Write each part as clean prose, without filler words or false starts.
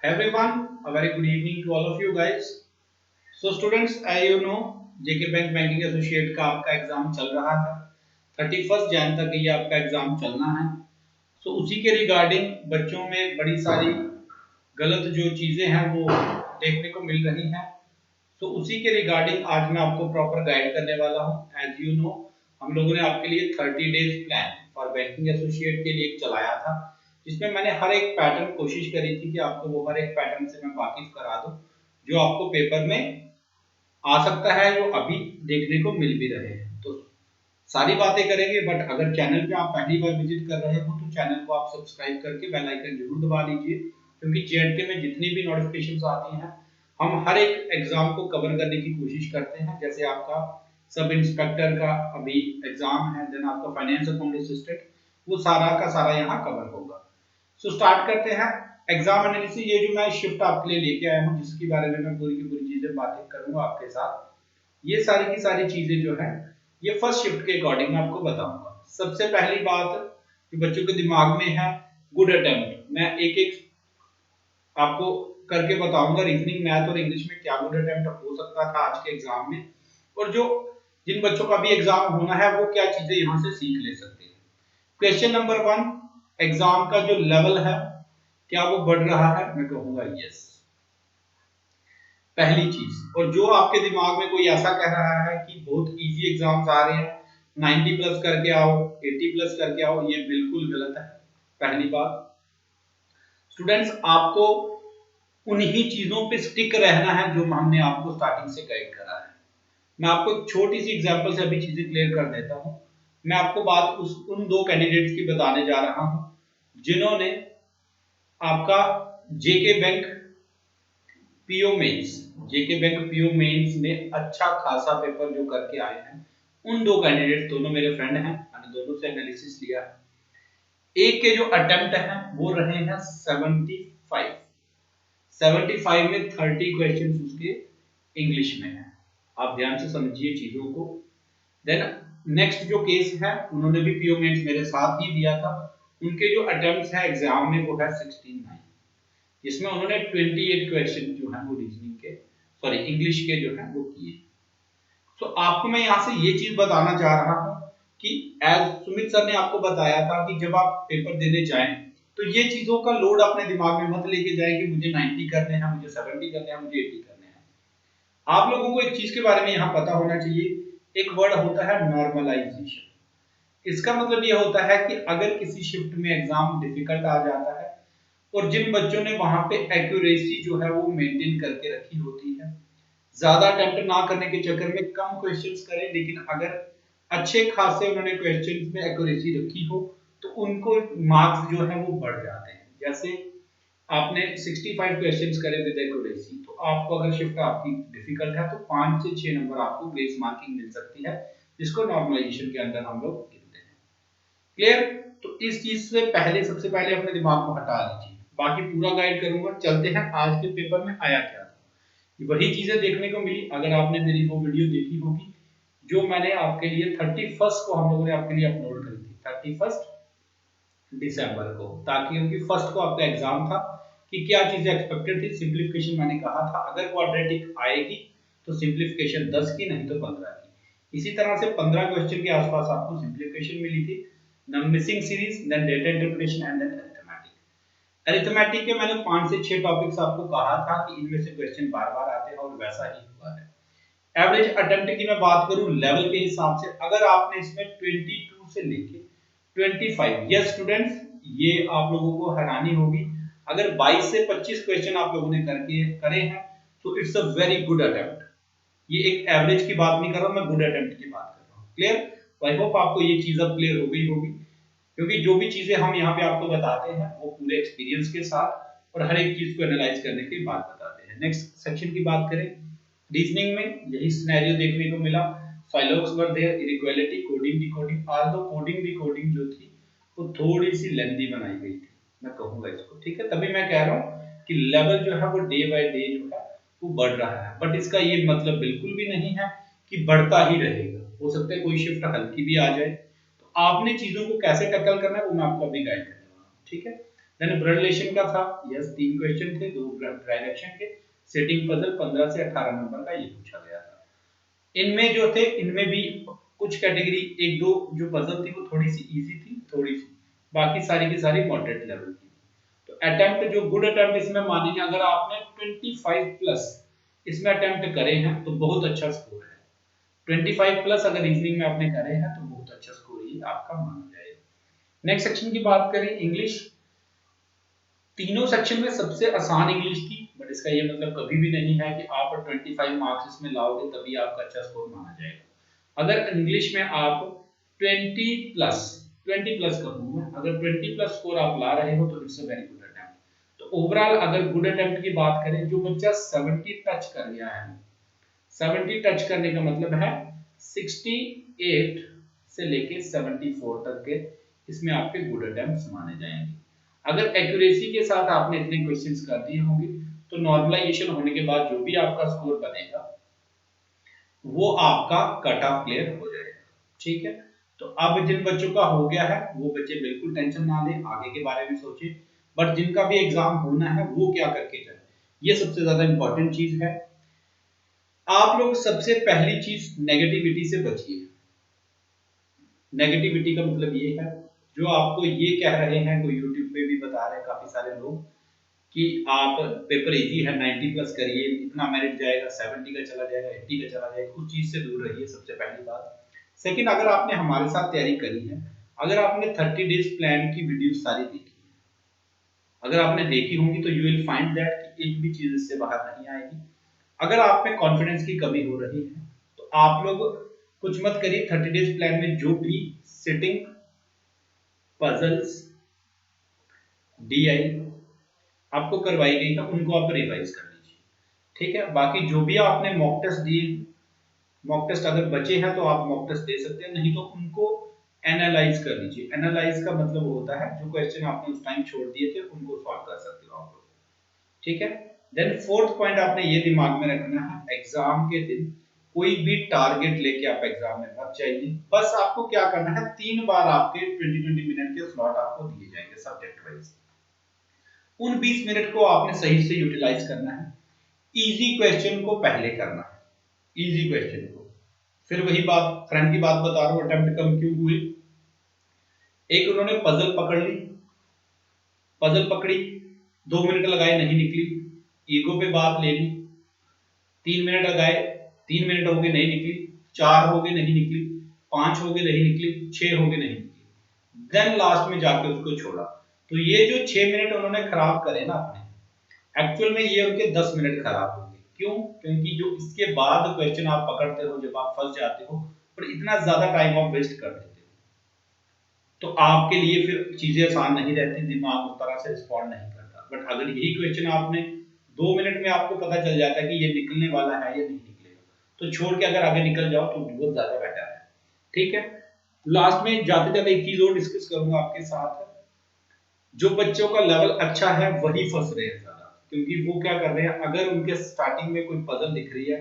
Everyone, a very good evening to all of you guys. So students, you know JK bank banking associate का आपका exam चल रहा है। 31 जन तक ये आपका एग्जाम चलना है। सो उसी के रिगार्डिंग बच्चों में बड़ी सारी गलत जो चीजें हैं वो देखने को मिल रही हैं। तो उसी के रिगार्डिंग आज मैं आपको प्रॉपर गाइड करने वाला हूँ। एज यू नो, हम लोगों ने आपके लिए 30 days plan for banking associate के लिए चलाया था, जिसमें मैंने हर एक पैटर्न कोशिश करी थी कि आपको वो हर एक पैटर्न से मैं वाकिफ करा दूं जो आपको पेपर में आ सकता है, जो अभी देखने को मिल भी रहे हैं। तो सारी बातें करेंगे, बट अगर चैनल पे आप पहली बार विजिट कर रहे हो तो चैनल को आप सब्सक्राइब करके बेल आइकन जरूर दबा लीजिए, क्योंकि जेएंडके में जितनी भी नोटिफिकेशंस आती हैं हम हर एक एग्जाम को कवर करने की कोशिश करते हैं। जैसे आपका सब इंस्पेक्टर का अभी एग्जाम है, देन आपका फाइनेंस अकाउंट असिस्टेंट, वो सारा का सारा यहाँ कवर होगा। सो स्टार्ट करते हैं एग्जाम एनालिसिस। ये जो मैं शिफ्ट आपके लिए लेके आया हूँ, जिसके बारे में मैं पूरी की पूरी चीजें बातें करूंगा आपके साथ, ये सारी की सारी चीजें जो है ये फर्स्ट शिफ्ट के अकॉर्डिंग मैं आपको बताऊंगा। सबसे पहली बात जो बच्चों के दिमाग में है, गुड अटेम्प्ट। मैं एक एक आपको करके बताऊंगा रीजनिंग, मैथ और इंग्लिश में क्या गुड अटेम्प्ट हो सकता था आज के एग्जाम में, और जो जिन बच्चों का भी एग्जाम होना है वो क्या चीजें यहाँ से सीख ले सकते हैं। क्वेश्चन नंबर 1, एग्जाम का जो लेवल है क्या वो बढ़ रहा है? मैं कहूंगा यस, पहली चीज। और जो आपके दिमाग में कोई ऐसा कह रहा है कि बहुत इजी एग्जाम्स आ रहे हैं, 90 प्लस करके आओ, 80 प्लस करके आओ, ये बिल्कुल गलत है। पहली बात, स्टूडेंट्स आपको उन्हीं चीजों पे स्टिक रहना है जो हमने आपको स्टार्टिंग से गाइड करा है। मैं आपको एक छोटी सी एग्जांपल से अभी चीजें क्लियर कर देता हूं। मैं आपको बात उन दो कैंडिडेट्स की बताने जा रहा हूं जिन्होंने आपका जेके बैंक पीओ मेंस में अच्छा खासा पेपर जो करके आए हैं, उन दो कैंडिडेट, दोनों मेरे फ्रेंड हैं, मैंने दोनों से एनालिसिस लिया है। एक के जो अटेम्प्ट हैं वो रहे हैं 75 में 30 क्वेश्चन उसके इंग्लिश में है। आप ध्यान से समझिए चीजों को। देन नेक्स्ट जो केस है, उन्होंने भी पीओ मेंस मेरे साथ ही दिया था, उनके जो अटेम्प्ट्स है एग्जाम में वो है 69, जिसमें उन्होंने 28 क्वेश्चन जो है वो रीजनिंग के, सॉरी इंग्लिश के जो है वो किए। तो आपको मैं यहाँ से ये चीज बताना चाह रहा हूँ कि एज सुमित सर ने आपको बताया था कि जब आप पेपर देने जाएं तो ये चीजों का लोड अपने दिमाग में मत लेके जाए कि मुझे 90 करने हैं, मुझे 70 करने हैं, मुझे 80 करने हैं। आप लोगों को एक चीज के बारे में यहाँ पता होना चाहिए, एक वर्ड होता है नॉर्मलाइजेशन। इसका मतलब ये होता है कि अगर किसी शिफ्ट में एग्जाम डिफिकल्ट आ जाता है और जिन बच्चों ने वहां पे एक्यूरेसी जो है वो मेंटेन करके रखी होती है, ज्यादा अटेम्प्ट ना करने के चक्कर में कम क्वेश्चंस करें, लेकिन अगर अच्छे खासे उन्होंने क्वेश्चंस में एक्यूरेसी रखी हो तो उनको मार्क्स जो है वो बढ़ जाते हैं। जैसे आपने 65 क्वेश्चंस करे विद एक्यूरेसी, तो आपको अगर शिफ्ट आपकी डिफिकल्ट है तो 5 से 6 नंबर आपको ग्रेस मार्किंग मिल सकती है, जिसको नॉर्मलाइजेशन के अंदर हम लोग गिनते हैं। क्लियर? तो इस चीज से पहले सबसे पहले अपने दिमाग को हटा लीजिए, बाकी पूरा गाइड करूंगा। चलते हैं आज के पेपर में आया क्या था। वही चीजें देखने को मिली अगर आपने मेरी वो वीडियो देखी होगी जो मैंने आपके लिए 31 को हम लोगों ने आपके लिए अपलोड करी थी, 31 दिसंबर को, ताकि उनकी फर्स्ट को आपका एग्जाम था कि क्या चीजें एक्सपेक्टेड थी। सिंप्लीफिकेशन मैंने कहा था अगर क्वाड्रेटिक आएगी तो सिंप्लीफिकेशन 10 की, नहीं तो 15 की। इसी तरह से 15 क्वेश्चन के आसपास आपको सिंप्लीफिकेशन मिली थी, missing series, then data interpretation and then arithmetic. Arithmetic के मैंने 5 से 6 टॉपिक्स आपको कहा था कि इनमें से क्वेश्चन बार बार आते हैं, और वैसा ही हुआ है। एवरेज अटेम्प्ट की मैं बात करूं लेवल के हिसाब से, अगर आपने इसमें 22 से लेके 25, यस स्टूडेंट्स, ये आप लोगों को हैरानी होगी, अगर 22 से 25 क्वेश्चन आप लोगों ने करके करे हैं तो it's a very good attempt. ये एक एवरेज की बात नहीं कर रहा, मैं गुड अटेम्प्ट की बात कर रहा हूँ। क्लियर? आई होप आपको ये चीज अब क्लियर हो गई होगी, क्योंकि जो भी चीजें हम यहाँ पे आपको बताते हैं वो पूरे एक्सपीरियंस के साथ और हर एक चीज को एनालाइज करने के बाद बताते हैं। नेक्स्ट सेक्शन की बात करें, रीजनिंग में यही सिनेरियो देखने को मिला। फाइलोक्स were there, inequality, coding decoding, although coding decoding जो थी वो थोड़ी सी लेंथी बनाई गई थी, मैं कहूंगा इसको, ठीक है। तभी मैं कह रहा हूँ कि लेवल जो है वो डे बाय डे जो है वो बढ़ रहा है, बट इसका ये मतलब बिल्कुल भी नहीं है कि बढ़ता ही रहेगा। हो सकता है कोई शिफ्ट हल्की भी आ जाए, तो आपने चीजों को कैसे टैकल करना है वो मैं आपको अभी गाइड करने वाला हूँ, ठीक है। देन ब्लड रिलेशन का था, यस 3 क्वेश्चन थे, 2 डायरेक्शन के, सेटिंग पजल 15 से 18 नंबर का ये पूछा गया था। इनमें जो थे, इनमें भी कुछ कैटेगरी, एक दो जो पजल थी वो थोड़ी सी इजी थी, थोड़ी सी, बाकी सारी की सारी मॉडरेट लेवल की। तो अटेम्प्ट, जो गुड अटेम्प्ट इसमें मानेंगे, अगर आपने 25 प्लस इसमें अटेम्प्ट करे हैं तो बहुत अच्छा स्कोर है। 25 प्लस अगर रीजनिंग में आपने करे हैं तो बहुत अच्छा स्कोर ये आपका माना जाएगा। नेक्स्ट सेक्शन की बात करें, इंग्लिश। तीनों सेक्शन में सबसे आसान इंग्लिश थी, बट इसका ये मतलब कभी भी नहीं है कि आप 25 मार्क्स इसमें लाओगे तभी आपका अच्छा स्कोर माना जाएगा। अगर इंग्लिश में आप 20 प्लस 20 प्लस कहूँ मैं, अगर 20 प्लस स्कोर आप ला रहे हो तो it's a very good attempt. तो ओवरऑल अगर गुड अटेम्प्ट की बात करें, जो बच्चा 70 टच कर गया है, 70 टच करने का मतलब है 68 से लेके 74 तक के, इसमें आपके गुड अटेम्प्ट्स माने जाएंगे। अगर एक्यूरेसी के साथ आपने इतने क्वेश्चंस कर दिए होंगे तो नॉर्मलाइजेशन होने के बाद जो भी आपका स्कोर बनेगा वो आपका कट ऑफ क्लियर हो जाएगा। ठीक है, तो अब जिन बच्चों का हो गया है वो बच्चे बिल्कुल टेंशन ना लें, आगे के बारे में सोचें, बट जिनका भी एग्जाम होना है वो क्या करके जाए, ये सबसे ज्यादा इंपॉर्टेंट चीज है। आप लोग सबसे पहली चीज नेगेटिविटी से बचिए। नेगेटिविटी का मतलब ये है, जो आपको ये कह रहे हैं, कोई यूट्यूब पे भी बता रहे हैं काफी सारे लोग कि आप पेपर इजी है 90 प्लस करिए, इतना मेरिट जाएगा, 70 का चला जाएगा, 80 का चला जाएगा, उस चीज से दूर रहिए, सबसे पहली बात। सेकंड, अगर आपने हमारे साथ तैयारी करी है, अगर आपने 30 डेज प्लान की वीडियो सारी देखी है, अगर आपने देखी होंगी तो यू विल फाइंड दैट कि एक भी चीज इससे बाहर नहीं आएगी। अगर आप में कॉन्फिडेंस की कमी हो रही है तो आप लोग कुछ मत करिए, 30 डेज प्लान में जो भी सिटिंग, पजल्स, डीआई आपको करवाई गई है उनको आप रिवाइज कर लीजिए। ठीक है, बाकी जो भी आपने मॉक टेस्ट दिए, मॉक टेस्ट अगर बचे हैं तो आप मॉक टेस्ट दे सकते हैं, नहीं तो उनको एनालाइज कर लीजिए। एनालाइज का मतलब होता है जो क्वेश्चन आपने उस टाइम छोड़ दिए थे उनको सॉल्व कर सकते हो आप लोग। ठीक है, देन फोर्थ पॉइंट आपने ये दिमाग में रखना है, एग्जाम के दिन कोई भी टारगेट लेके आप एग्जाम में मत जाइए। बस आपको क्या करना है, 3 बार आपके 20-20 मिनट के स्लॉट आपको दिए जाएंगे सब्जेक्ट वाइज, उन 20 मिनट को आपने सही से यूटिलाइज करना है। इजी क्वेश्चन को पहले करना है, इजी क्वेश्चन को। फिर वही बात, फ्रेंड की बात बता रहा हूं, अटेम्प्ट कम क्यों हुई। एक उन्होंने पजल पकड़ ली, पजल पकड़ी, 2 मिनट लगाए नहीं निकली, ईगो पे बात ले ली, 3 मिनट लगाए, 3 मिनट हो गए नहीं निकली, 4 हो गए नहीं निकली, 5 हो गए नहीं निकली, 6 हो गए नहीं निकली, देन लास्ट में जाके उसको छोड़ा। तो ये जो 6 मिनट उन्होंने खराब करे ना अपने, एक्चुअल में ये उनके 10 मिनट खराब हो गए। क्यों? क्योंकि जो इसके बाद क्वेश्चन आप पकड़ते हो, जब आप फंस जाते हो और इतना ज्यादा टाइम आप वेस्ट कर देते हो, तो आपके लिए फिर चीजें आसान नहीं रहती, दिमाग उस तरह से रिस्पॉन्ड नहीं करता। बट अगर यही क्वेश्चन आपने 2 मिनट में आपको पता चल जाता है कि ये निकलने वाला है या नहीं निकलेगा, तो छोड़ के अगर आगे निकल जाओ तो बहुत ज्यादा बेटर है। ठीक है, लास्ट में जाते जाते एक चीज और डिस्कस करूंगा आपके साथ, जो बच्चों का लेवल अच्छा है वही फंस रहे हैं ज्यादा, क्योंकि वो क्या कर रहे हैं, अगर उनके स्टार्टिंग में कोई पजल दिख रही है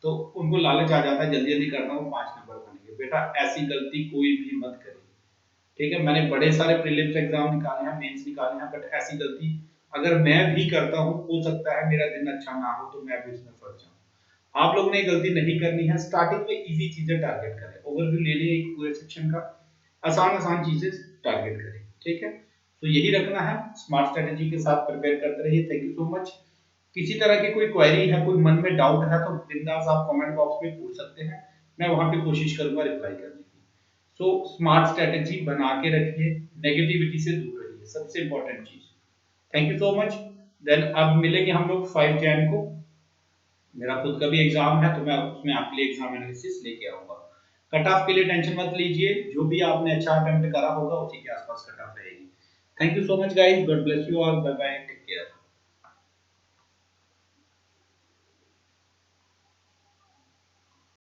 तो उनको लालच आ जाता है जल्दी जल्दी करना, वो 5 नंबर बनेंगे। बेटा ऐसी गलती कोई भी मत करे। ठीक है, मैंने बड़े सारे प्रीलिम्स एग्जाम निकाले हैं, मेंस निकाले हैं, बट ऐसी गलती अगर मैं भी करता हूँ, हो सकता है मेरा दिन अच्छा ना हो तो मैं भी इसमें फंस जाऊं। आप लोगों ने गलती नहीं करनी है, स्टार्टिंग में इजी चीजें टारगेट करें, ओवरव्यू ले लिए एक पूरे सेक्शन का, आसान आसान चीजें टारगेट करें। ठीक है, तो यही रखना है, स्मार्ट स्ट्रेटेजी के साथ प्रिपेयर करते रहिए। Thank you so much. किसी तरह की कोई क्वेरी है, कोई मन में डाउट है तो बिंदास आप कमेंट बॉक्स में पूछ सकते हैं, मैं वहां पे कोशिश करूंगा रिप्लाई करने की। सो स्मार्ट स्ट्रेटेजी बना के रखिए, नेगेटिविटी से दूर रहिए, सबसे इंपॉर्टेंट चीज। Thank you so much. Then अब मिलेंगे हम लोग 5 जैन को, मेरा खुद का भी एग्जाम है तो मैं उसमें आपके लिए एग्जाम एनालिसिस लेके आऊंगा। कट ऑफ के लिए टेंशन मत लीजिए, जो भी आपने अच्छा अटेम्प्ट करा होगा उसी के आसपास कट ऑफ रहेगी। Thank you so much guys, God bless you all, bye bye, take care.